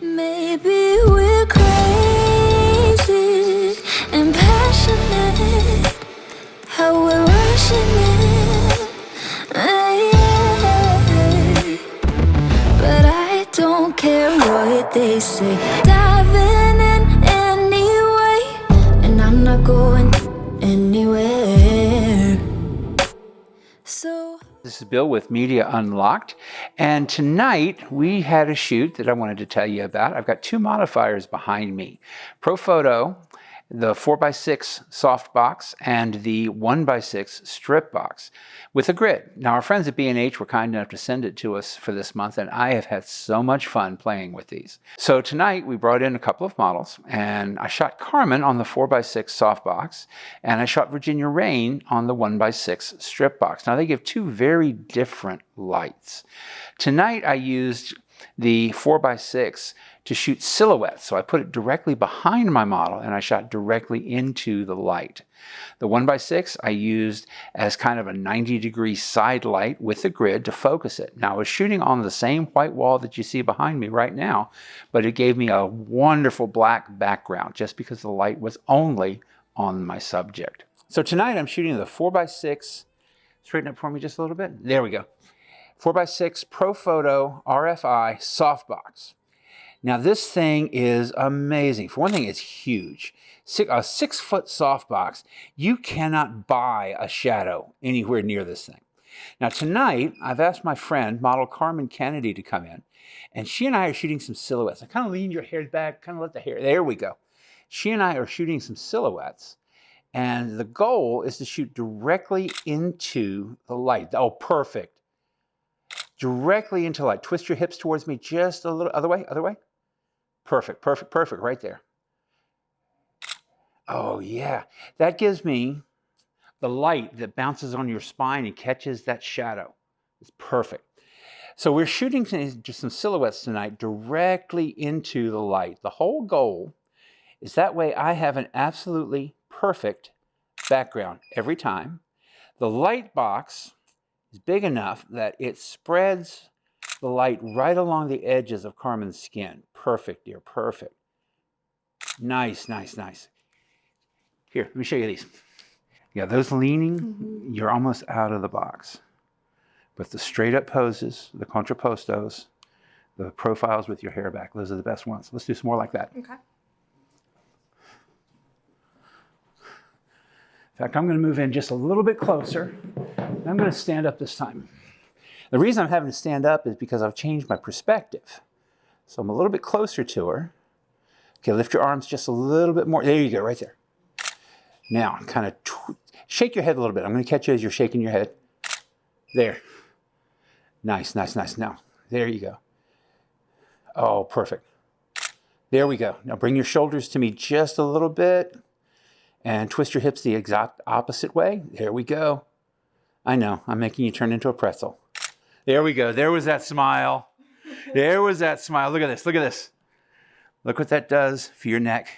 Maybe we're crazy and passionate, how we're rushing it, but I don't care what they say. Diving in anyway, and I'm not going anywhere. So this is Bill with Media Unlocked, and tonight we had a shoot that I wanted to tell you about. I've got two modifiers behind me. Profoto, the 4x6 softbox, and the 1x6 strip box with a grid. Now our friends at B&H were kind enough to send it to us for this month, and I have had so much fun playing with these. So tonight we brought in a couple of models, and I shot Carmen on the 4x6 softbox, and I shot Virginia Rain on the 1x6 strip box. Now they give two very different lights. Tonight I used the 4x6 to shoot silhouettes. So I put it directly behind my model and I shot directly into the light. The 1x6 I used as kind of a 90-degree side light with the grid to focus it. Now I was shooting on the same white wall that you see behind me right now, but it gave me a wonderful black background just because the light was only on my subject. So tonight I'm shooting the 4x6, straighten up for me just a little bit. There we go. 4x6 Profoto RFI softbox. Now this thing is amazing. For one thing, it's huge. A 6-foot softbox. You cannot buy a shadow anywhere near this thing. Now tonight, I've asked my friend, model Carmen Kennedy, to come in, and she and I are shooting some silhouettes. I kind of lean your hair back, kind of let the hair, there we go. She and I are shooting some silhouettes, and the goal is to shoot directly into the light. Oh, perfect. Directly into light. Twist your hips towards me just a little, other way, other way. Perfect, perfect, perfect, right there. Oh yeah, that gives me the light that bounces on your spine and catches that shadow. It's perfect. So we're shooting just some silhouettes tonight directly into the light. The whole goal is that way I have an absolutely perfect background every time. The light box is big enough that it spreads the light right along the edges of Carmen's skin. Perfect, dear, perfect. Nice, nice, nice. Here, let me show you these. Yeah, those leaning, you're almost out of the box. But the straight up poses, the contrappostos, the profiles with your hair back, those are the best ones. Let's do some more like that. Okay. In fact, I'm going to move in just a little bit closer. And I'm going to stand up this time. The reason I'm having to stand up is because I've changed my perspective. So I'm a little bit closer to her. Okay, lift your arms just a little bit more. There you go, right there. Now, kind of shake your head a little bit. I'm going to catch you as you're shaking your head. There. Nice, nice, nice. Now, there you go. Oh, perfect. There we go. Now bring your shoulders to me just a little bit and twist your hips the exact opposite way. There we go. I know, I'm making you turn into a pretzel. There we go. There was that smile. There was that smile. Look at this. Look at this. Look what that does for your neck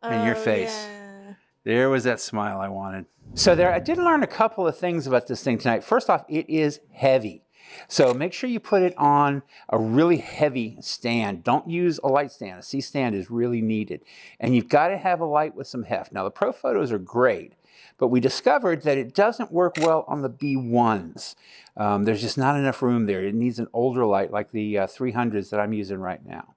and your face. Yeah. There was that smile I wanted. So I did learn a couple of things about this thing tonight. First off, it is heavy. So make sure you put it on a really heavy stand. Don't use a light stand. A C-stand is really needed. And you've got to have a light with some heft. Now the Profotos are great, but we discovered that it doesn't work well on the B1s. There's just not enough room there. It needs an older light like the 300s that I'm using right now.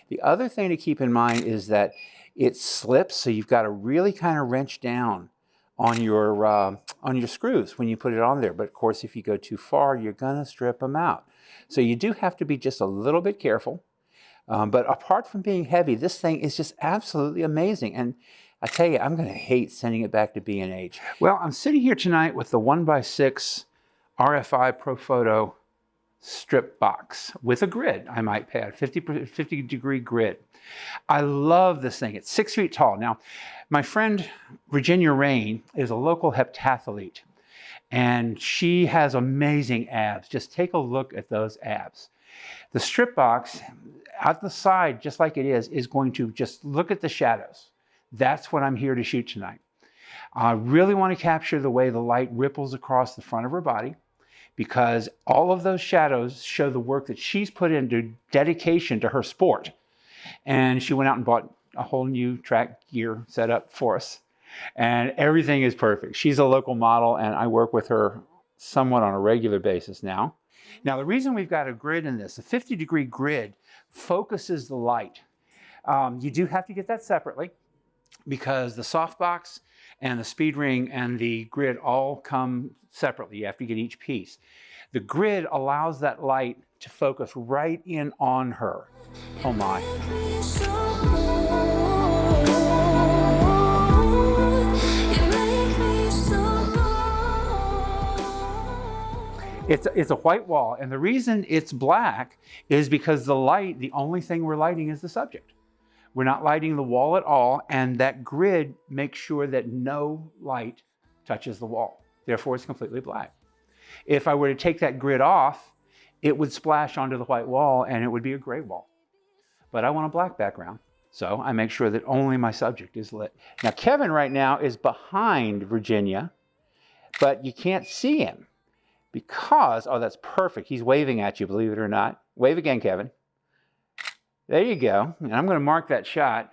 The other thing to keep in mind is that it slips, so you've got to really kind of wrench down on your screws when you put it on there. But of course, if you go too far, you're gonna strip them out. So you do have to be just a little bit careful. But apart from being heavy, this thing is just absolutely amazing. And I tell you, I'm gonna hate sending it back to B&H. Well, I'm sitting here tonight with the 1x6 RFI Profoto strip box with a grid, I might add, 50-degree grid. I love this thing. It's 6 feet tall. Now, my friend Virginia Rain is a local heptathlete, and she has amazing abs. Just take a look at those abs. The strip box, out the side, just like it is going to just look at the shadows. That's what I'm here to shoot tonight. I really want to capture the way the light ripples across the front of her body, because all of those shadows show the work that she's put into dedication to her sport. And she went out and bought a whole new track gear setup for us. And everything is perfect. She's a local model, and I work with her somewhat on a regular basis now. Now, the reason we've got a grid in this, a 50-degree grid, focuses the light. You do have to get that separately because the softbox and the speed ring and the grid all come separately. You have to get each piece. The grid allows that light to focus right in on her. Oh my. It's a white wall, and the reason it's black is because the light, the only thing we're lighting is the subject. We're not lighting the wall at all, and that grid makes sure that no light touches the wall. Therefore, it's completely black. If I were to take that grid off, it would splash onto the white wall, and it would be a gray wall. But I want a black background, so I make sure that only my subject is lit. Now, Kevin right now is behind Virginia, but you can't see him. Because, oh, that's perfect. He's waving at you, believe it or not. Wave again, Kevin. There you go. And I'm going to mark that shot,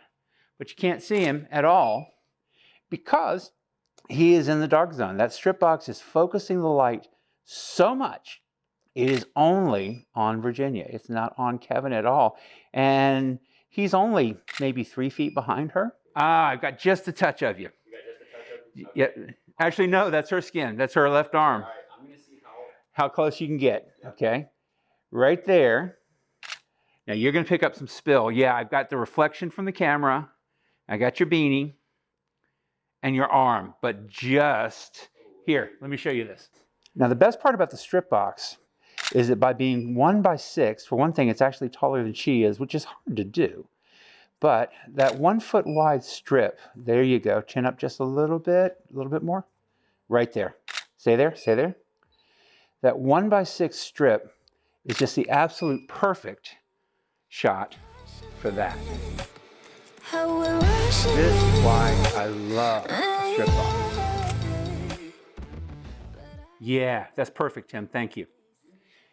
but you can't see him at all because he is in the dark zone. That strip box is focusing the light so much, it is only on Virginia. It's not on Kevin at all. And he's only maybe 3 feet behind her. Ah, I've got just a touch of you. You got just a touch of you? Yeah. Actually, no, that's her skin. That's her left arm. All right, I'm going to see how close you can get, okay? Right there. Now you're gonna pick up some spill. Yeah, I've got the reflection from the camera. I got your beanie and your arm, but just, here, let me show you this. Now the best part about the strip box is that by being 1x6, for one thing, it's actually taller than she is, which is hard to do. But that 1 foot wide strip, there you go, chin up just a little bit more. Right there, stay there, stay there. That 1x6 strip is just the absolute perfect shot for that. This is why I love the strip box. Yeah, that's perfect, Tim. Thank you.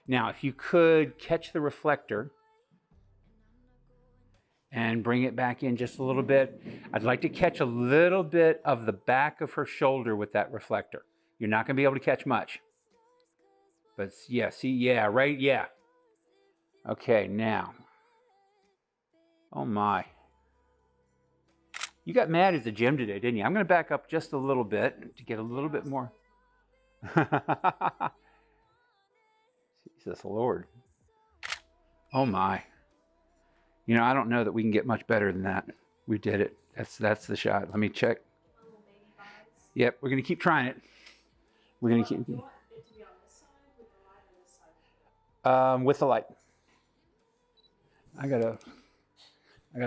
Now, if you could catch the reflector and bring it back in just a little bit. I'd like to catch a little bit of the back of her shoulder with that reflector. You're not going to be able to catch much. But yeah, see, yeah, right, yeah. Okay, now. Oh my. You got mad at the gym today, didn't you? I'm going to back up just a little bit to get a little bit more. Jesus Lord. Oh my. You know, I don't know that we can get much better than that. We did it. That's the shot. Let me check. Yep, we're going to keep trying it. We're going to keep... with the light. I gotta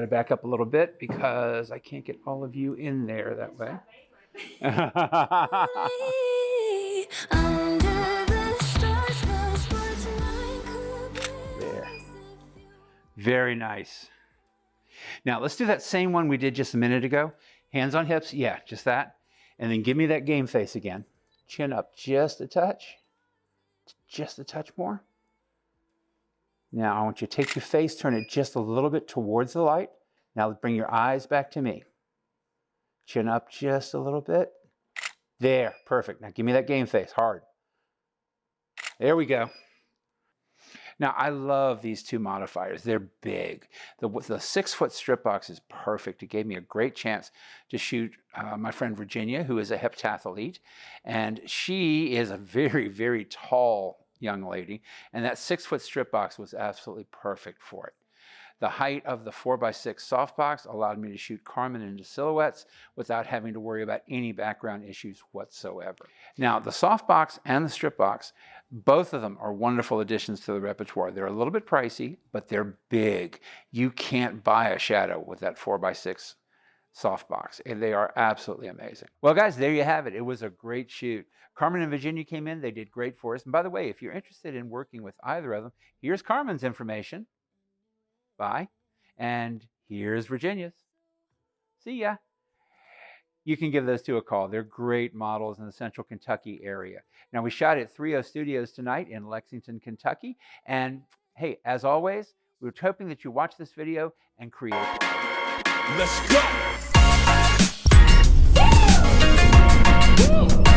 back up a little bit because I can't get all of you in there that way. There. Very nice. Now let's do that same one we did just a minute ago. Hands on hips, yeah, just that. And then give me that game face again. Chin up just a touch more. Now I want you to take your face, turn it just a little bit towards the light. Now bring your eyes back to me. Chin up just a little bit. There, perfect. Now give me that game face, hard. There we go. Now I love these two modifiers. They're big. The 6-foot strip box is perfect. It gave me a great chance to shoot my friend Virginia, who is a heptathlete. And she is a very, very tall young lady, and that 6-foot strip box was absolutely perfect for it. The height of the 4x6 softbox allowed me to shoot Carmen into silhouettes without having to worry about any background issues whatsoever. Now, the softbox and the strip box, both of them are wonderful additions to the repertoire. They're a little bit pricey, but they're big. You can't buy a shadow with that 4x6 softbox, and they are absolutely amazing. Well, guys, there you have it. It was a great shoot. Carmen and Virginia came in. They did great for us. And by the way, if you're interested in working with either of them, here's Carmen's information. Bye. And here's Virginia's. See ya. You can give those two a call. They're great models in the central Kentucky area. Now, we shot at 30 Studios tonight in Lexington, Kentucky. And hey, as always, We're hoping that you watch this video and create. Let's go. Woo!